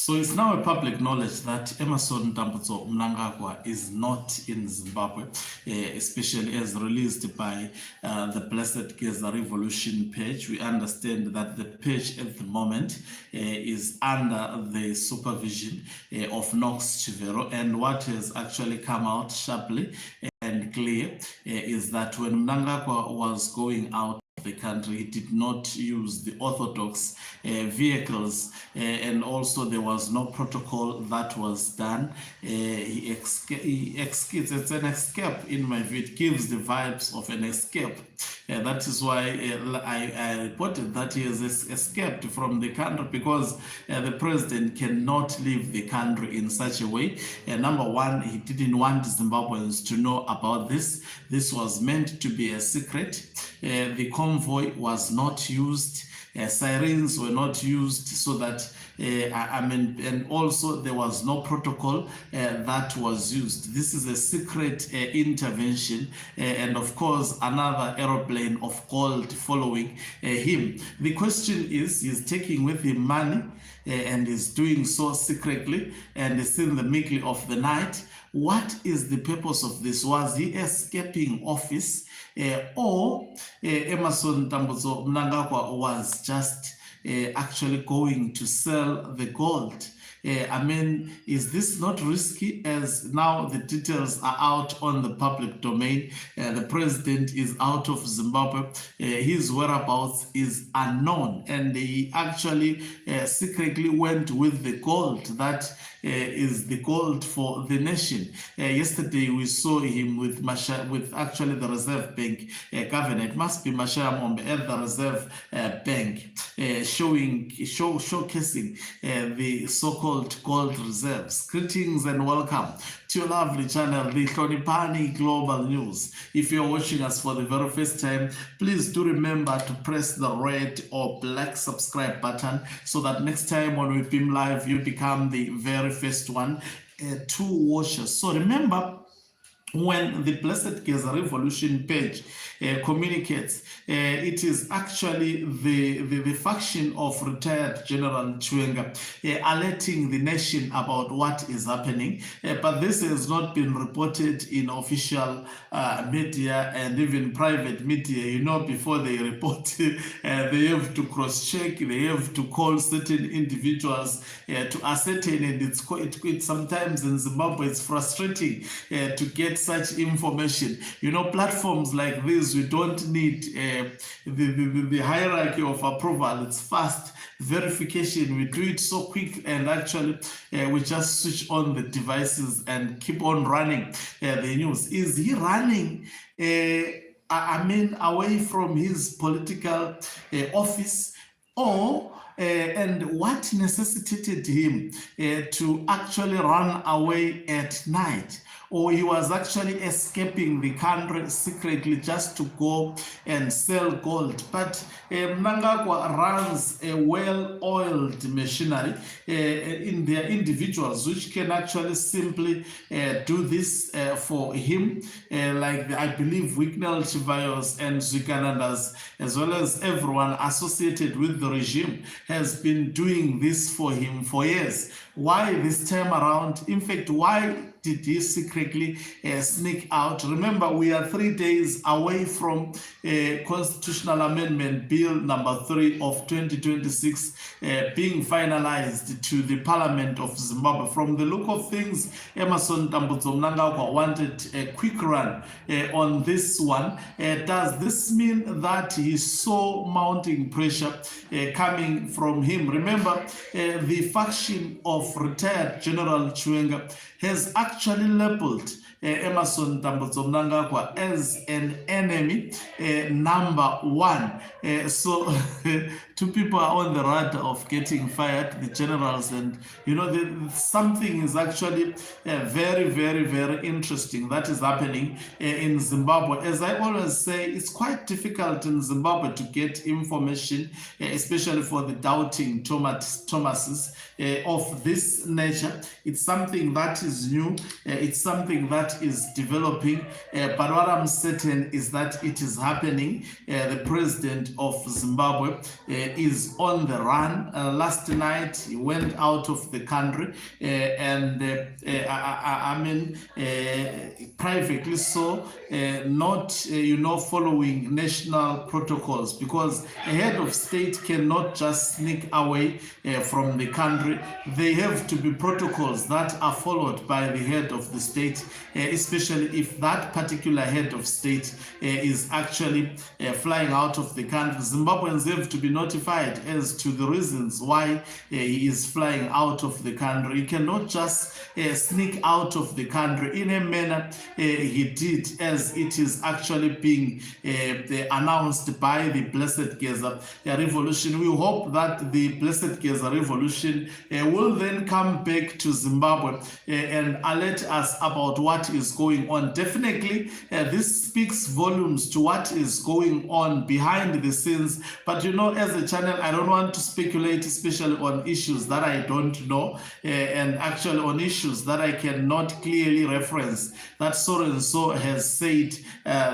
So it's now a public knowledge that Emmerson Mnangagwa is not in Zimbabwe, especially as released by the Blessed Geza Revolution page. We understand that the page at the moment is under the supervision of Knox Chivero, and what has actually come out sharply and clear is that when Mnangagwa was going out the country, he did not use the orthodox vehicles, and also there was no protocol that was done. He escapes. It's an escape in my view. It gives the vibes of an escape. That is why I reported that he has escaped from the country, because the president cannot leave the country in such a way. Number one, he didn't want Zimbabweans to know about this. This was meant to be a secret. The convoy was not used. Sirens were not used, so that and also there was no protocol that was used. This is a secret intervention, and of course another aeroplane of gold following him. The question is, he's taking with him money and is doing so secretly, and it's in the middle of the night. What is the purpose of this? Was he escaping office, or Emmerson Mnangagwa was just actually going to sell the gold? I mean, is this not risky, as now the details are out on the public domain? The president is out of Zimbabwe. His whereabouts is unknown, and he actually secretly went with the gold that is the gold for the nation. Yesterday we saw him with actually the Reserve Bank governor. It must be Mashaya Mombe at the Reserve Bank, showcasing the so-called gold reserves. Greetings and welcome to your lovely channel, the Hlonipani Global News. If you're watching us for the very first time, please do remember to press the red or black subscribe button, so that next time when we beam live, you become the very first one to watch us. So remember, when the Blessed Geza Revolution page communicates, it is actually the faction of retired General Chwenga alerting the nation about what is happening. But this has not been reported in official media and even private media. You know, before they report, they have to cross-check, they have to call certain individuals to ascertain, and it's sometimes in Zimbabwe it's frustrating to get such information. You know, platforms like this, we don't need the hierarchy of approval. It's fast verification. We do it so quick, and actually we just switch on the devices and keep on running the news. Is he running away from his political office, or and what necessitated him to actually run away at night? Or he was actually escaping the country secretly just to go and sell gold? But Mnangagwa runs a well-oiled machinery in their individuals which can actually simply do this for him, like I believe Wicknell Chivayos and Zwikanandas, as well as everyone associated with the regime, has been doing this for him for years. Why this time around? In fact, why did he secretly sneak out? Remember, we are 3 days away from Constitutional Amendment Bill number 3 of 2026 being finalized to the Parliament of Zimbabwe. From the look of things, Emmerson Mnangagwa wanted a quick run on this one. Does this mean that he saw mounting pressure coming from him? Remember, the faction of retired General Chwenga has actually labeled Emmerson Mnangagwa as an enemy number one. So two people are on the radar of getting fired, the generals, and you know, something is actually very, very, very interesting that is happening in Zimbabwe. As I always say, it's quite difficult in Zimbabwe to get information, especially for the doubting Thomases of this nature. It's something that is new, it's something that is developing, but what I'm certain is that it is happening. The president of Zimbabwe is on the run. Last night he went out of the country, privately so, not following national protocols, because a head of state cannot just sneak away from the country. They have to be protocols that are followed by the head of the state, especially if that particular head of state is actually flying out of the country. Zimbabweans have to be notified as to the reasons why he is flying out of the country. He cannot just sneak out of the country in a manner he did, as it is actually being announced by the Blessed Geza Revolution. We hope that the Blessed Geza Revolution will then come back to Zimbabwe and alert us about what is going on. Definitely, this speaks volumes to what is going on behind the scenes. But as a channel, I don't want to speculate, especially on issues that I don't know, and actually on issues that I cannot clearly reference, that so and so has said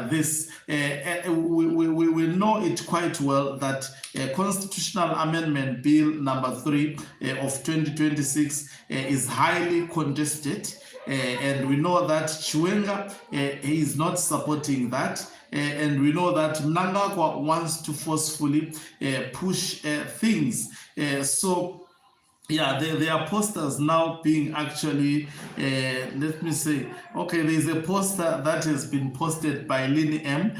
this. We know it quite well that Constitutional Amendment Bill number 3 of 2026 is highly contested, and we know that Chiwenga is not supporting that. And we know that Mnangagwa wants to forcefully push things. There are posters now being actually, let me say, okay, there's a poster that has been posted by Lini M,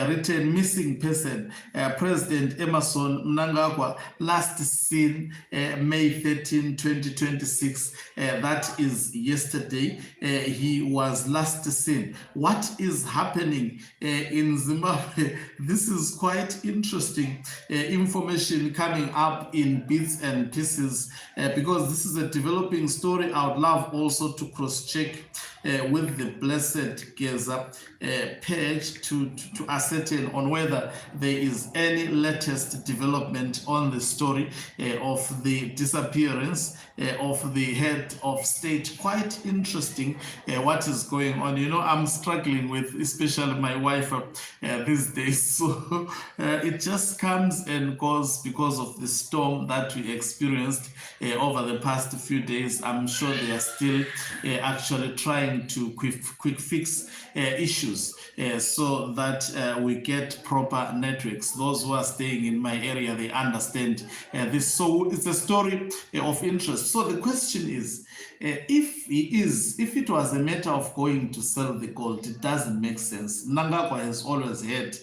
written "Missing Person, President Emmerson Mnangagwa, last seen May 13, 2026. That is yesterday. He was last seen. What is happening in Zimbabwe? This is quite interesting information coming up in bits and pieces. Because this is a developing story. I would love also to cross-check with the Blessed Geza page to ascertain on whether there is any latest development on the story of the disappearance of the head of state. Quite interesting what is going on. I'm struggling with, especially my wife these days, so it just comes and goes because of the storm that we experienced over the past few days. I'm sure they are still actually trying to quick fix issues so that we get proper networks. Those who are staying in my area, they understand this. So it's a story of interest. So the question is, if it was a matter of going to sell the gold, it doesn't make sense. Mnangagwa has always had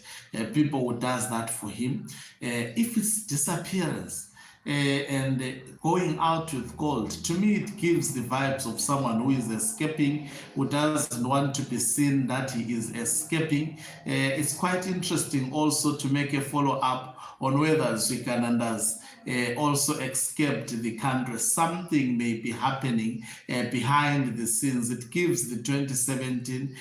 people who does that for him. If it's disappearance, and going out with gold, to me it gives the vibes of someone who is escaping, who doesn't want to be seen that he is escaping. It's quite interesting also to make a follow-up on whether Zikanandas also escaped the country. Something may be happening behind the scenes. It gives the 2017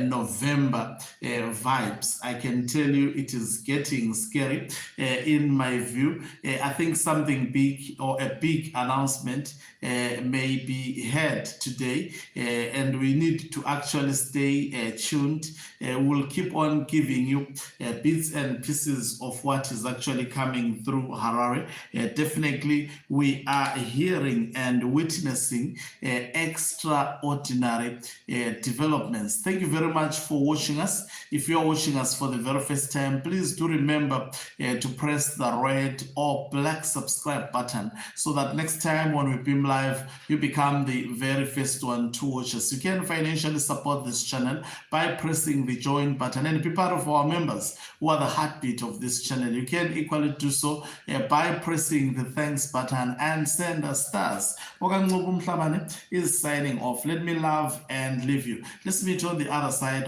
November vibes. I can tell you it is getting scary in my view. I think something big, or a big announcement may be heard today, and we need to actually stay tuned. We'll keep on giving you bits and pieces of what is actually coming through Harare. Definitely we are hearing and witnessing extraordinary developments. Thank you very much for watching us. If you're watching us for the very first time, please do remember to press the red or black subscribe button, so that next time when we beam live, you become the very first one to watch us. You can financially support this channel by pressing the join button and be part of our members who are the heartbeat of this channel. You can equally do so by pressing the thanks button and send us stars. Okanqobu Mhlabane is signing off. Let me love and leave you. Let's meet on the other side.